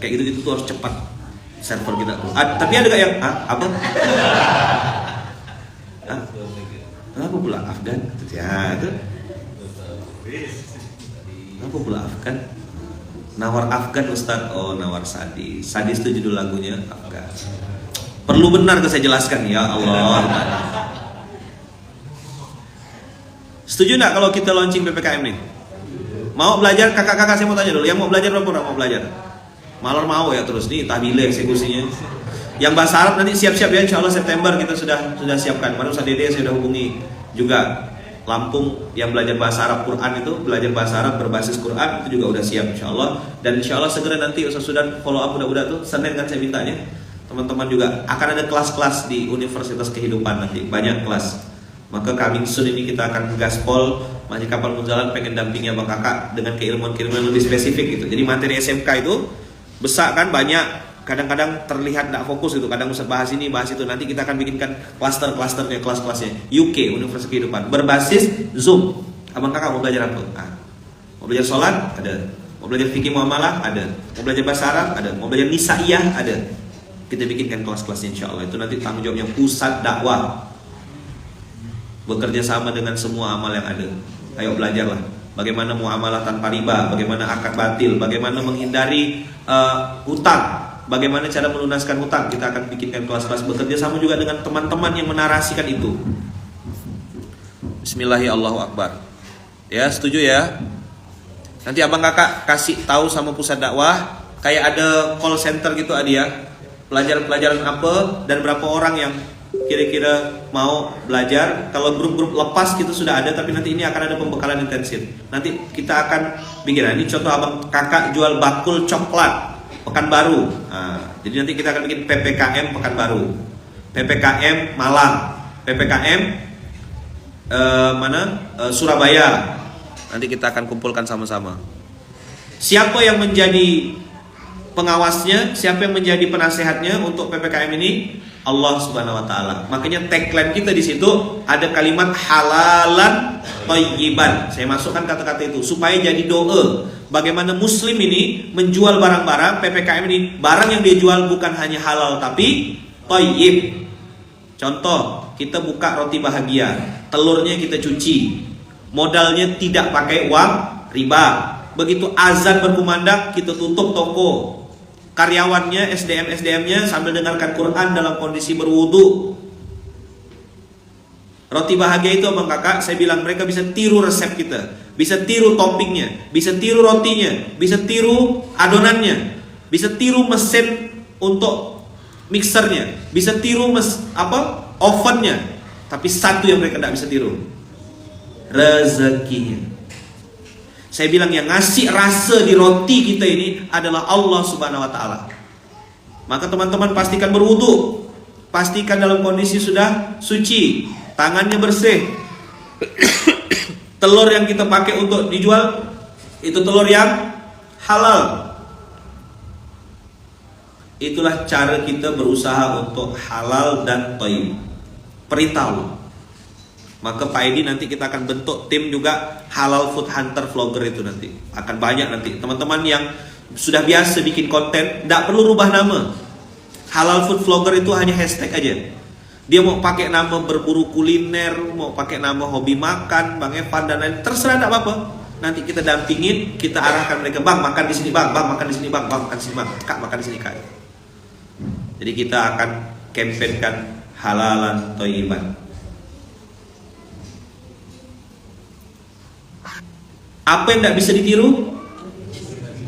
A: Kayak gitu-gitu tuh harus cepat server kita tuh. Tapi ada gak yang apa? Kenapa pula Afgan? Ya itu. Kenapa pula Afgan? Nawar Afgan Ustaz. Oh, nawar sadis. Sadis itu judul lagunya Afgan. Perlu benar ke saya jelaskan ya Allah. Setuju gak kalau kita launching PPKM nih? Mau belajar? Kakak-kakak saya mau tanya dulu. Yang mau belajar berapa orang mau belajar? Malor mau ya terus nih tahbile eksekusinya. Yang bahasa Arab nanti siap-siap ya, insya Allah September kita sudah siapkan. Kemarin Ustaz Dede saya sudah hubungi juga Lampung yang belajar bahasa Arab Quran itu, belajar bahasa Arab berbasis Quran itu juga udah siap insya Allah. Dan insya Allah segera nanti Ustaz Sudan follow up budak-budak tuh Senin kan saya mintanya. Teman-teman juga akan ada kelas-kelas di Universitas Kehidupan nanti, banyak kelas. Maka coming soon ini kita akan gaspol Masjid Kapal Munzalan pengen dampingi abang kakak dengan keilmuan-keilmuan lebih spesifik gitu. Jadi materi SMK itu besar kan banyak, kadang-kadang terlihat tidak fokus gitu. Kadang Ustaz bahas ini, bahas itu. Nanti kita akan bikinkan klaster-klasternya, kelas-kelasnya. UK, Universitas Kehidupan, berbasis Zoom. Abang kakak mau belajar apa? Mau belajar sholat? Ada. Mau belajar fikih muamalah? Ada. Mau belajar bahasa Arab? Ada. Mau belajar nisaiyah? Ada. Kita bikinkan kelas-kelasnya insya Allah. Itu nanti tanggung jawabnya pusat dakwah, bekerja sama dengan semua amal yang ada. Ayo belajarlah bagaimana muamalah tanpa riba, bagaimana akad batil, bagaimana menghindari hutang, bagaimana cara melunaskan hutang. Kita akan bikinkan kelas-kelas, bekerja sama juga dengan teman-teman yang menarasikan itu. Bismillahirrahmanirrahim. Ya, setuju ya? Nanti abang kakak kasih tahu sama pusat dakwah, kayak ada call center gitu ada ya. Pelajaran apa dan berapa orang yang kira-kira mau belajar. Kalau grup-grup lepas gitu sudah ada, tapi nanti ini akan ada pembekalan intensif. Nanti kita akan bikin, ini contoh abang kakak jual bakul coklat Pekanbaru. Jadi nanti kita akan bikin PPKM Pekanbaru, PPKM Malang, PPKM Surabaya. Nanti kita akan kumpulkan sama-sama. Siapa yang menjadi pengawasnya, siapa yang menjadi penasehatnya untuk PPKM ini? Allah Subhanahu wa taala. Makanya tagline kita di situ ada kalimat halalan thayyiban. Saya masukkan kata-kata itu supaya jadi doa. Bagaimana muslim ini menjual barang-barang PPKM ini, barang yang dia jual bukan hanya halal tapi thayyib. Contoh, kita buka roti bahagia, telurnya kita cuci, modalnya tidak pakai uang riba. Begitu azan berkumandang kita tutup toko. Karyawannya, SDM-nya sambil dengarkan Quran dalam kondisi berwudu. Roti bahagia itu abang kakak, saya bilang mereka bisa tiru resep kita, bisa tiru toppingnya, bisa tiru rotinya, bisa tiru adonannya, bisa tiru mesin untuk mixernya, bisa tiru ovennya. Tapi satu yang mereka tidak bisa tiru, rezekinya. Saya bilang yang ngasih rasa di roti kita ini adalah Allah Subhanahu wa taala. Maka teman-teman pastikan berwudu, pastikan dalam kondisi sudah suci, tangannya bersih. Telur yang kita pakai untuk dijual itu telur yang halal. Itulah cara kita berusaha untuk halal dan thayyib. Perintah Allah. Maka Pak Edi nanti kita akan bentuk tim juga halal food hunter vlogger itu nanti. Akan banyak nanti teman-teman yang sudah biasa bikin konten, tidak perlu rubah nama. Halal food vlogger itu hanya hashtag aja. Dia mau pakai nama berburu kuliner, mau pakai nama hobi makan, Bang Evan dan lain, terserah, tidak apa-apa. Nanti kita dampingin, kita arahkan mereka, Bang makan di sini, Bang makan di sini, Bang makan di sini, Bang Kak makan di sini, Kak. Jadi kita akan campaignkan halalan thayyiban. Apa yang tidak bisa ditiru?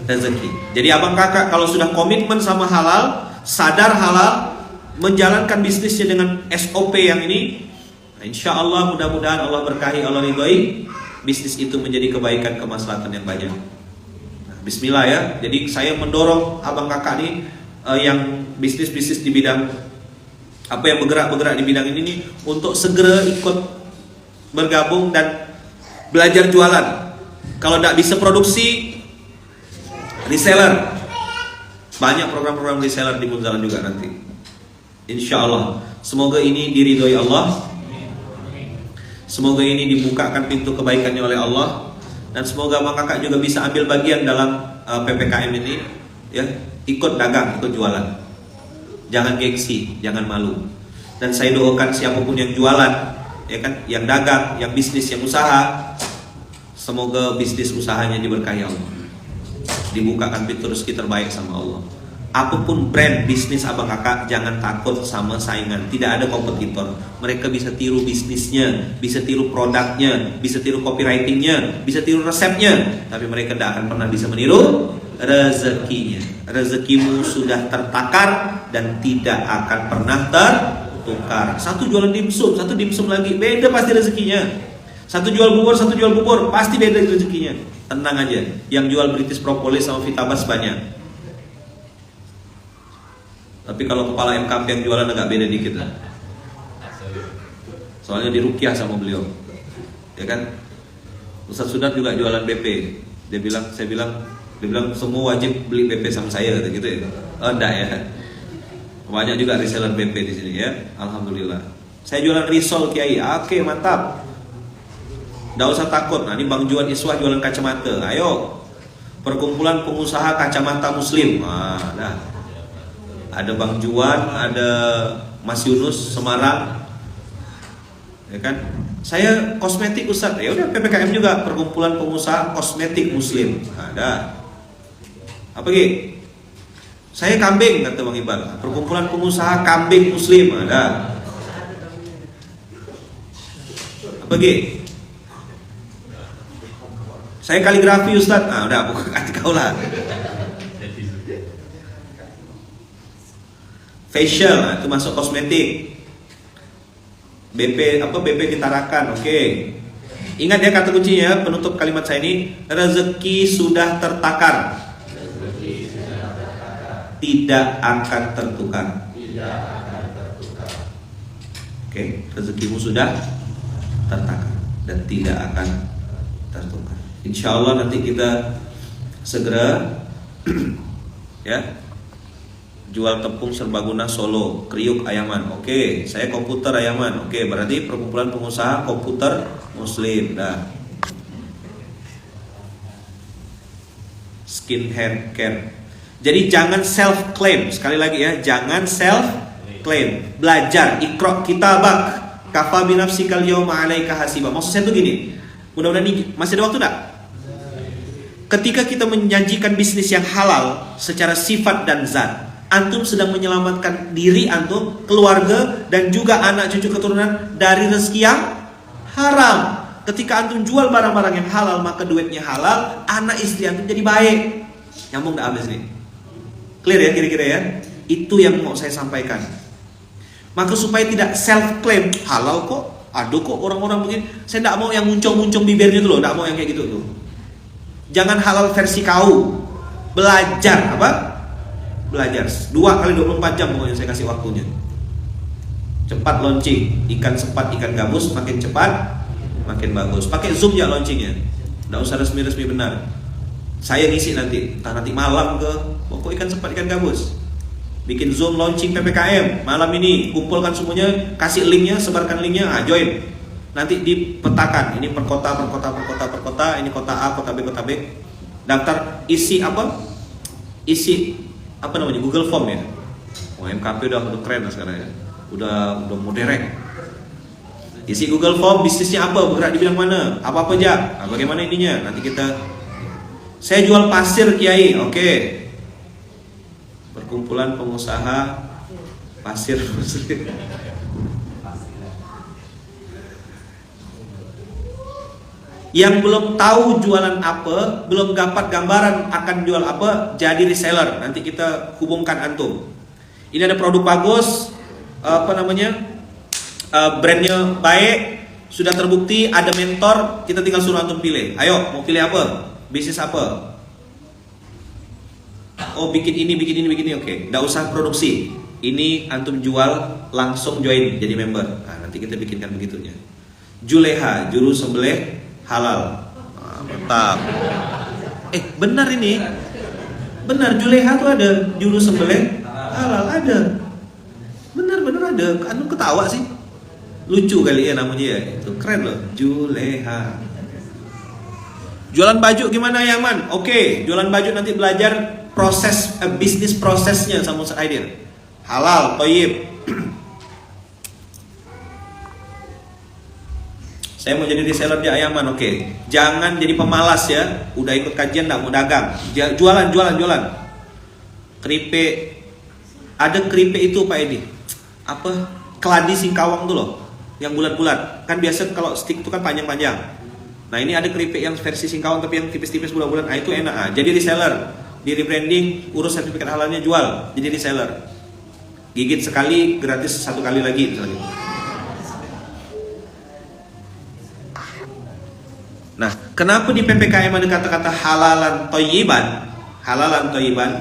A: Rezeki. Jadi abang kakak kalau sudah komitmen sama halal, sadar halal, menjalankan bisnisnya dengan SOP yang ini, insya Allah mudah-mudahan Allah berkahi, Allah ridhoi, bisnis itu menjadi kebaikan, kemaslahatan yang banyak. Nah, bismillah ya. Jadi saya mendorong abang kakak nih yang bisnis-bisnis di bidang apa yang bergerak di bidang ini nih, untuk segera ikut bergabung dan belajar jualan. Kalau tidak bisa produksi, reseller. Banyak program-program reseller di Munzalan juga nanti. Insya Allah. Semoga ini diridhoi Allah. Semoga ini dibukakan pintu kebaikannya oleh Allah. Dan semoga abang kakak juga bisa ambil bagian dalam PPKM ini, ya, ikut dagang, ikut jualan. Jangan gengsi, jangan malu. Dan saya doakan siapapun yang jualan, ya kan, yang dagang, yang bisnis, yang usaha, semoga bisnis usahanya diberkahi Allah, dibukakan pintu rezeki terbaik sama Allah. Apapun brand bisnis abang kakak, jangan takut sama saingan. Tidak ada kompetitor. Mereka bisa tiru bisnisnya, bisa tiru produknya, bisa tiru copywritingnya, bisa tiru resepnya, tapi mereka tidak akan pernah bisa meniru rezekinya. Rezekimu sudah tertakar dan tidak akan pernah tertukar. Satu jualan dimsum, satu dimsum lagi, beda pasti rezekinya. Satu jual bubur, pasti beda rezekinya. Tenang aja, yang jual British Propolis sama Vitabas banyak. Tapi kalau kepala MKP yang jualan agak beda dikit lah. Soalnya dirukyah sama beliau, ya kan? Ustaz Sudat juga jualan BP. Dia bilang semua wajib beli BP sama saya, gitu ya. Oh enggak ya. Banyak juga reseller BP di sini ya. Alhamdulillah. Saya jualan risol Kiai. Oke, mantap. Nggak usah takut. Nah, ini Bang Juan Iswah jualan kacamata. Ayo. Perkumpulan pengusaha kacamata muslim. Nah, dah. Ada Bang Juan, ada Mas Yunus Semarang, ya kan? Saya kosmetik Ustaz, ya udah PPKM juga, perkumpulan pengusaha kosmetik muslim. Ada. Apa lagi? Saya kambing, kata Bang Iqbal, perkumpulan pengusaha kambing muslim. Ada. Apa lagi? Saya kaligrafi Ustaz. Ah, udah, bukan kau lah. Facial, nah, itu masuk kosmetik. BP ditarakan, oke. Ingat ya kata kuncinya, penutup kalimat saya ini, rezeki sudah tertakar, tidak akan tertukar. Oke, rezekimu sudah tertakar dan tidak akan tertukar. Insya Allah nanti kita segera ya, jual tepung serbaguna Solo, kriuk Ayaman. Oke, saya komputer Ayaman. Oke, berarti perkumpulan pengusaha komputer muslim. Dah. Skin hair care. Jadi jangan self claim. Sekali lagi ya, jangan self claim. Belajar, iqra kitabak, kafa bi nafsikal yawma 'alaika hasiba. Maksud saya tuh gini. Mudah-mudahan ini masih ada waktu enggak? Ketika kita menjanjikan bisnis yang halal secara sifat dan zat, antum sedang menyelamatkan diri antum, keluarga, dan juga anak cucu keturunan dari rezeki yang haram. Ketika antum jual barang-barang yang halal, maka duitnya halal, anak istri antum jadi baik. Nyambung dah habis nih. Clear ya kira-kira ya? Itu yang mau saya sampaikan. Maka supaya tidak self claim halal kok, aduh kok orang-orang begini, saya tidak mau yang muncung-muncung bibirnya itu loh, tidak mau yang kayak gitu tuh. Jangan halal versi kau. Belajar apa? Belajar 2x24 jam pokoknya saya kasih waktunya. Cepat launching, ikan sepat, ikan gabus, makin cepat makin bagus. Pakai Zoom ya launchingnya, nggak usah resmi-resmi benar. Saya ngisi nanti, entah nanti malam ke, pokok ikan sepat, ikan gabus. Bikin Zoom launching PPKM malam ini, kumpulkan semuanya, kasih linknya, sebarkan linknya, join. nanti dipetakan. Ini per kota, ini kota A, kota B, kota B. Daftar isi apa? Isi apa namanya? Google Form ya. Oh, MKP udah keren lah sekarang ya. Udah modern. Isi Google Form, bisnisnya apa? Bergerak di bidang mana? Apa aja? Nah, bagaimana ininya? Nanti saya jual pasir Kiai. Oke. Perkumpulan pengusaha pasir. Yang belum tahu jualan apa, belum dapat gambaran akan jual apa, jadi reseller. Nanti kita hubungkan antum. Ini ada produk bagus, brandnya baik, sudah terbukti, ada mentor, kita tinggal suruh antum pilih. Ayo, mau pilih apa? Bisnis apa? Oh, bikin ini, oke. Nggak usah produksi. Ini antum jual, langsung join jadi member. Nah, nanti kita bikinkan begitunya. Juleha, juru sembelih halal. Mantap. Benar ini. Benar, Juleha tuh ada juru sembelih halal, ada. Benar ada. Antum ketawa sih. Lucu kali ya namanya ya. Itu keren loh, Juleha. Jualan baju gimana Yaman? Oke, jualan baju nanti belajar proses bisnis prosesnya sama Ustaz Aidil. Halal, thayyib. Saya mau jadi reseller di Ayaman, oke. Jangan jadi pemalas ya. Udah ikut kajian enggak mau dagang. Jualan. Keripik. Ada keripik itu Pak Edi. Apa? Keladi Singkawang tuh loh. Yang bulat-bulat. Kan biasa kalau stick itu kan panjang-panjang. Nah, ini ada keripik yang versi Singkawang tapi yang tipis-tipis bulat-bulat. Nah, itu enak. Jadi reseller. Di rebranding, urus sertifikat halalnya, jual. Jadi reseller. Gigit sekali, gratis 1 kali lagi misalnya. Nah, kenapa di PPKM ada kata-kata halalan thayyiban? Halalan thayyiban.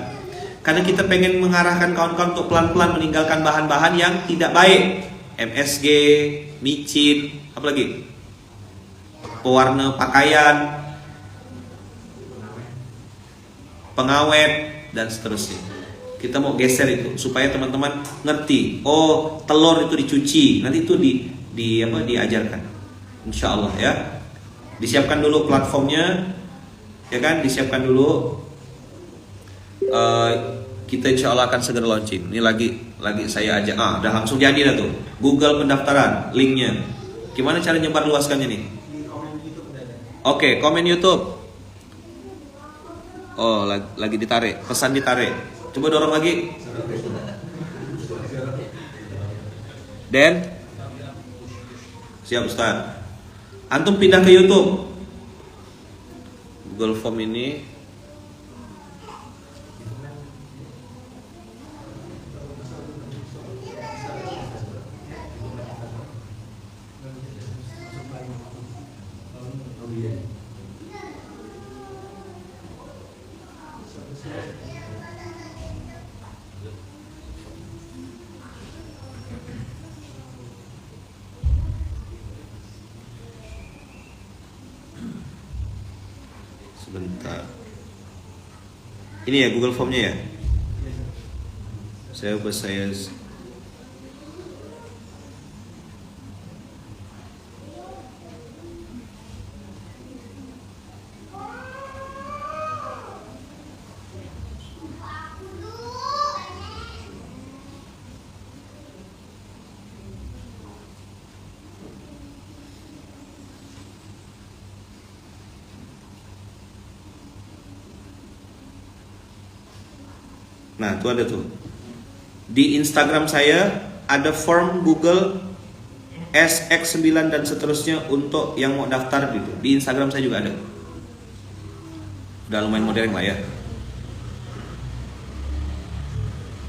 A: Karena kita pengen mengarahkan kawan-kawan untuk pelan-pelan meninggalkan bahan-bahan yang tidak baik. MSG, micin, apa lagi? Pewarna pakaian, pengawet, dan seterusnya. Kita mau geser itu supaya teman-teman ngerti. Oh, telur itu dicuci, nanti itu diajarkan. Insya Allah ya. Disiapkan dulu platformnya, ya kan? Disiapkan dulu. Kita insya Allah akan segera launching. Ini lagi saya ajak. Udah langsung jadi dah tuh. Google pendaftaran, linknya. Gimana cara nyebar luaskannya nih? Oke, komen YouTube. Oh, lagi ditarik, pesan ditarik. Coba dorong lagi. Dan siap Ustaz. Antum pindah ke YouTube. Google Form ini. Sebentar. Ini ya Google Formnya ya. Saya Nah, itu ada tuh. Di Instagram saya ada form Google SX9 dan seterusnya untuk yang mau daftar gitu. Di Instagram saya juga ada. Udah lumayan modern lah ya.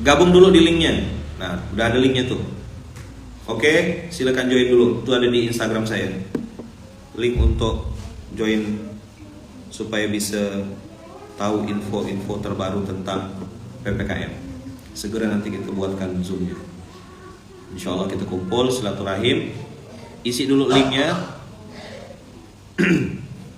A: Gabung dulu di linknya. Nah, udah ada linknya tuh. Oke, silakan join dulu. Itu ada di Instagram saya. Link untuk join supaya bisa tahu info-info terbaru tentang PPKM. Segera nanti kita buatkan Zoom-nya. Insya Allah kita kumpul silaturahim. Isi dulu linknya.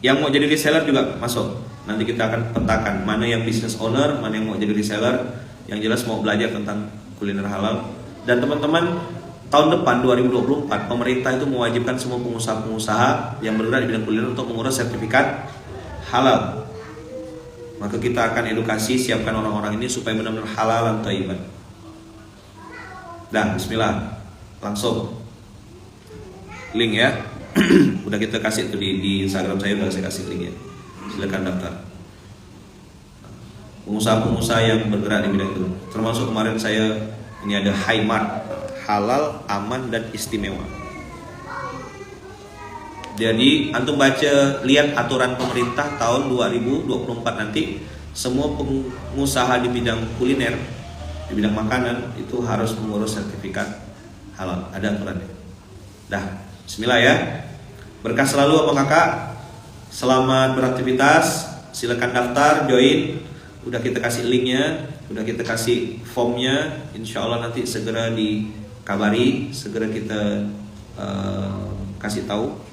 A: Yang mau jadi reseller juga masuk. Nanti kita akan petakan mana yang business owner, mana yang mau jadi reseller. Yang jelas mau belajar tentang kuliner halal. Dan teman-teman tahun depan 2024 pemerintah itu mewajibkan semua pengusaha-pengusaha yang bergerak di bidang kuliner untuk mengurus sertifikat halal. Maka kita akan edukasi, siapkan orang-orang ini supaya benar-benar halal dan thayyiban. Dah, bismillah. Langsung link ya. Udah kita kasih tuh di Instagram saya, udah saya kasih link ya. Silakan daftar. Pengusaha-pengusaha yang bergerak di bidang itu. Termasuk kemarin saya ini ada Highmart, halal, aman dan istimewa. Jadi antum baca, lihat aturan pemerintah tahun 2024 nanti, semua pengusaha di bidang kuliner, di bidang makanan itu harus mengurus sertifikat halal. Ada aturannya. Dah, bismillah ya. Berkah selalu apa kakak. Selamat beraktivitas. Silakan daftar, join. Udah kita kasih linknya, udah kita kasih formnya. Insya Allah nanti segera dikabari, segera kita kasih tahu.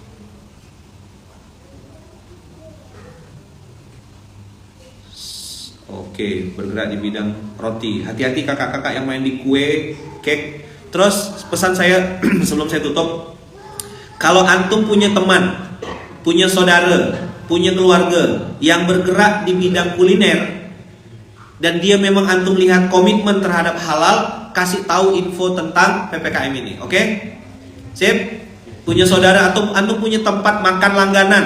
A: Oke, bergerak di bidang roti. Hati-hati kakak-kakak yang main di kue, cake. Terus pesan saya sebelum saya tutup, kalau antum punya teman, punya saudara, punya keluarga yang bergerak di bidang kuliner dan dia memang antum lihat komitmen terhadap halal, kasih tahu info tentang PPKM ini. Oke? Sip? Punya saudara atau antum punya tempat makan langganan.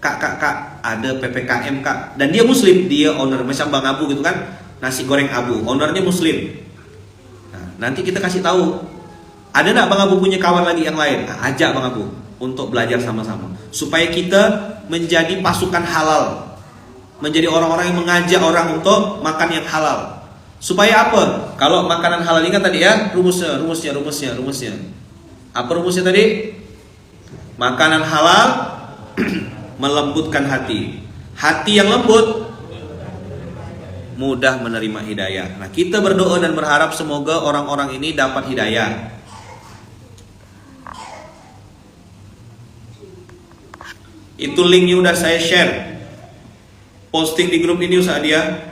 A: Kak, ada PPKM kak, dan dia muslim, dia owner, macam Bang Abu gitu kan, nasi goreng Abu, ownernya muslim. Nah, nanti kita kasih tahu, ada nggak Bang Abu punya kawan lagi yang lain? Nah, ajak Bang Abu untuk belajar sama-sama, supaya kita menjadi pasukan halal, menjadi orang-orang yang mengajak orang untuk makan yang halal. Supaya apa? Kalau makanan halal ini kan tadi ya, rumusnya. Apa rumusnya tadi? Makanan halal melembutkan hati. Hati yang lembut mudah menerima hidayah. Nah, kita berdoa dan berharap semoga orang-orang ini dapat hidayah. Itu linknya udah saya share. Posting di grup ini Ustaz dia.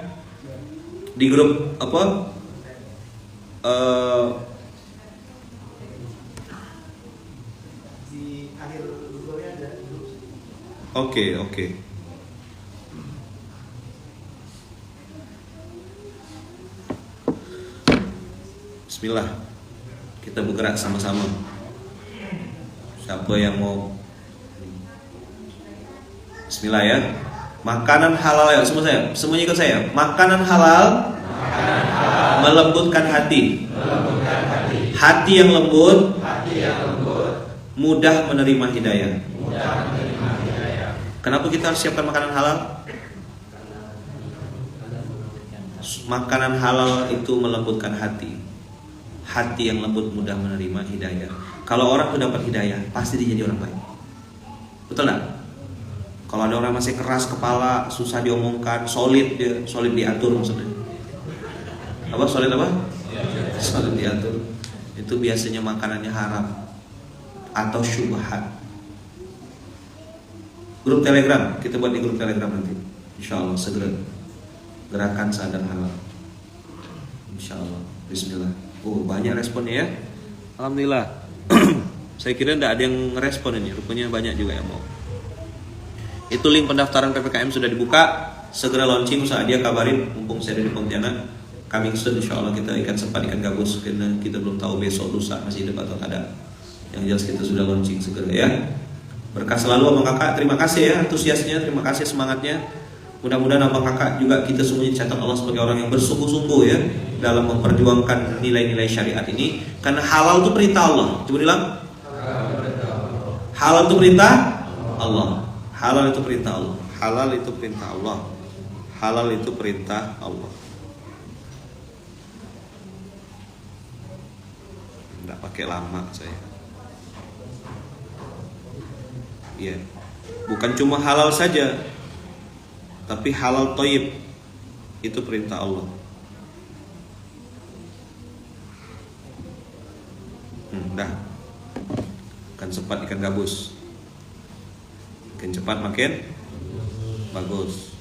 A: Di grup apa? Oke. Bismillah. Kita bergerak sama-sama. Siapa yang mau? Bismillah ya. Makanan halal ya, semuanya ikut saya. Makanan halal melembutkan hati. Hati yang lembut mudah menerima hidayah. Kenapa kita harus siapkan makanan halal? Makanan halal itu melembutkan hati. Hati yang lembut mudah menerima hidayah. Kalau orang itu dapat hidayah, pasti dia jadi orang baik. Betul nggak? Kalau ada orang masih keras kepala, susah diomongkan, solid diatur maksudnya. Apa solid apa? Solid diatur. Itu biasanya makanannya haram atau syubhat. Grup Telegram, kita buat di grup Telegram nanti. Insya Allah segera. Gerakan sadar halal. Insya Allah. Bismillah. Oh, banyak responnya ya. Alhamdulillah. Saya kira tidak ada yang ngerespon ini. Rupanya banyak juga yang mau. Itu link pendaftaran PPKM sudah dibuka. Segera launching, usaha dia kabarin. Mumpung saya ada di Pontianak. Coming soon insya Allah kita ikan sepat, ikan gabus. Karena kita belum tahu besok lusa masih ada atau tidak. Yang jelas kita sudah launching segera ya. Berkah selalu abang kakak. Terima kasih ya antusiasnya. Terima kasih semangatnya. Mudah-mudahan abang kakak juga kita semuanya dicatat Allah sebagai orang yang bersungguh-sungguh ya dalam memperjuangkan nilai-nilai syariat ini. Karena halal itu perintah Allah. Coba bilang. Halal itu perintah Allah. Halal itu perintah Allah. Halal itu perintah Allah. Halal itu perintah Allah. Tidak pakai lama saya. Ya, bukan cuma halal saja, tapi halal thayyib itu perintah Allah. Dah, ikan sepat, ikan gabus, ikan cepat makin bagus.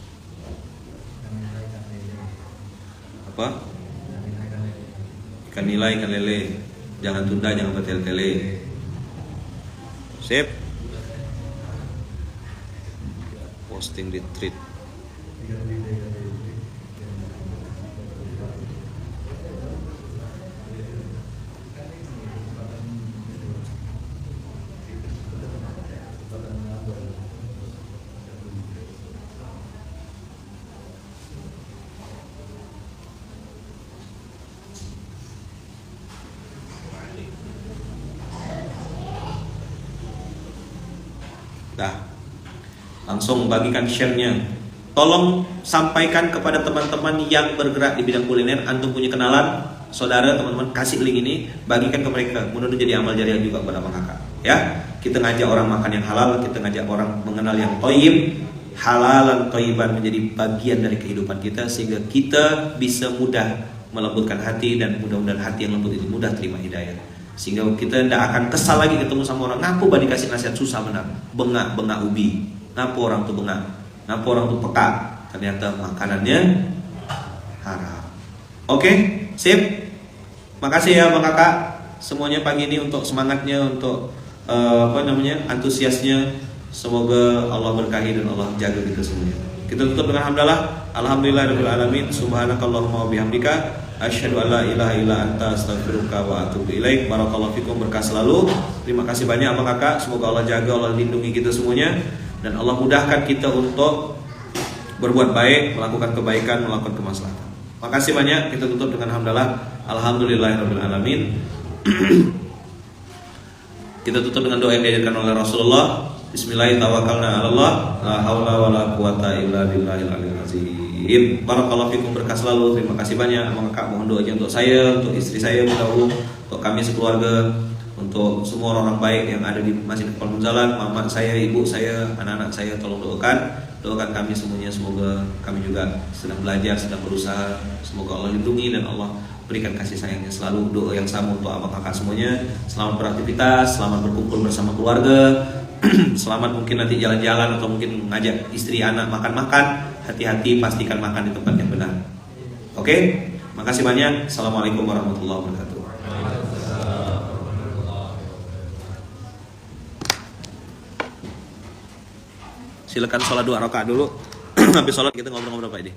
A: Apa? Ikan nila, ikan lele. Jangan tunda, jangan bertele-tele. Sip. Posting di tweet. Dah. Langsung bagikan share-nya. Tolong sampaikan kepada teman-teman yang bergerak di bidang kuliner. Antum punya kenalan, saudara, teman-teman, kasih link ini, bagikan ke mereka. Mudah-mudahan jadi amal jariah juga kepada Bang Kakak. Ya, kita ngajak orang makan yang halal, kita ngajak orang mengenal yang thayyib. Halalan thayyiban menjadi bagian dari kehidupan kita, sehingga kita bisa mudah melembutkan hati, dan mudah-mudahan hati yang lembut itu mudah terima hidayah. Sehingga kita tidak akan kesal lagi ketemu sama orang. Ngapu bah dikasih nasihat susah benar. Bengak ubi. Ngapu orang tuh bengak. Ngapu orang tuh peka. Ternyata makanannya haram. Oke, sip. Makasih ya Bang Kakak. Semuanya pagi ini untuk semangatnya, untuk antusiasnya. Semoga Allah berkahi dan Allah jaga kita semuanya. Kita tutup dengan hamdalah. Alhamdulillahirabbil alamin. Subhanakallahumma wa bihamdika asyhadu an la ilaha illa anta astaghfiruka wa atubu ilaik. Barakallahu fikum, berkah selalu. Terima kasih banyak Bang Kakak. Semoga Allah jaga, Allah lindungi kita semuanya, dan Allah mudahkan kita untuk berbuat baik, melakukan kebaikan, melakukan kemaslahatan. Makasih banyak. Kita tutup dengan hamdalah. Alhamdulillahirabbil alamin. Kita tutup dengan doa yang diajarkan oleh Rasulullah. Bismillahirrahmanirrahim. La haula wala quwata illa billahil aliyil azim. Barakallahu fikum, berkah selalu. Terima kasih banyak Bang Kakak. Mohon doa aja untuk saya, untuk istri saya, untuk kami sekeluarga, untuk semua orang-orang baik yang ada di Masjid Iqbal Munzalan, mama saya, ibu saya, anak-anak saya, tolong doakan kami semuanya. Semoga kami juga sedang belajar, sedang berusaha. Semoga Allah lindungi dan Allah berikan kasih sayangnya selalu. Doa yang sama untuk Abang Kakak semuanya. Selamat beraktivitas, selamat berkumpul bersama keluarga. Selamat mungkin nanti jalan-jalan atau mungkin ngajak istri anak makan-makan. Hati-hati, pastikan makan di tempat yang benar. Oke? Makasih banyak. Assalamualaikum warahmatullahi wabarakatuh. Silakan sholat 2 rakaat dulu. Habis sholat kita ngobrol-ngobrol Pak ini.